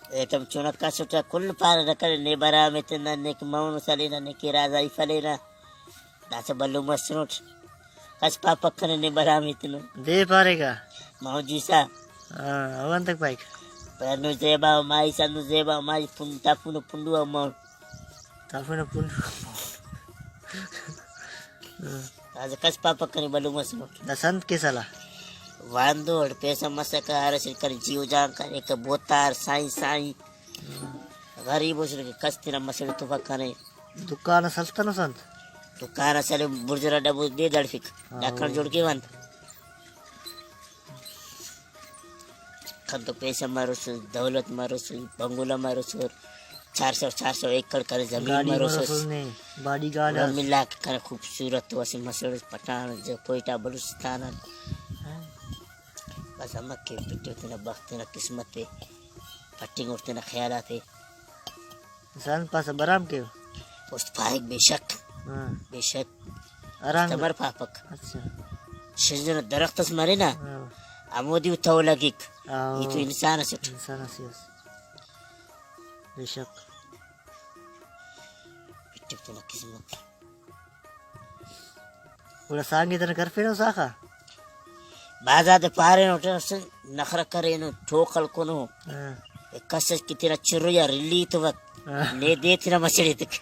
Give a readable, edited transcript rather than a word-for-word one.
एकदम चुनक का सुटा कुल पार रकर ने बरा में तना ने मौन सलेना ने की राजाई फलेना दास बल्लू मसरूट कस पापक ने बरा में तना दे पारेगा मौजी सा अवन तक बाइक परनु जेबा माई सनु जेबा माई पुंता पुनु पुंडू मौन ताफुन पुन आज कस पापक ने बल्लू मसरूट दसंत के सला वांदोड़ पैसा मसका अरसिल कर जीव जान कर एक बोतार साई साई गरीब उसरे के कस्तिरा मसले तो फकने दुकान सल्तन संत दुकान असले बुर्जरा डबू दे दड़फिक डाकण जोड़ के वंत खन तो पैसा मारो सु दौलत मारो सु बंगला मारो सु 400 एकड़ कर जमीन मारो सु बॉडी गार्ड मिला के कर खूबसूरत वसी मसले पठान जो कोयटा बलूचिस्तान बस हम के पिट्टे उतना वक्त ना किस्मत पे फटिंग उठते ना ख्याल आते इंसान पास बराम के उस फाइक बेशक आराम तमर पापक अच्छा शजर दरख्त मारे ना आमोदी उठाव लगी ये तो इंसान है इंसान है बेशक पिट्टे उतना किस्मत पूरा सांगे तना कर फिर साखा बाजार दे पारे नोटे नखरा करे नो ठोकल कोनो कस कितना चिरो या रिली तो वक्त ने दे तेरा मछली तक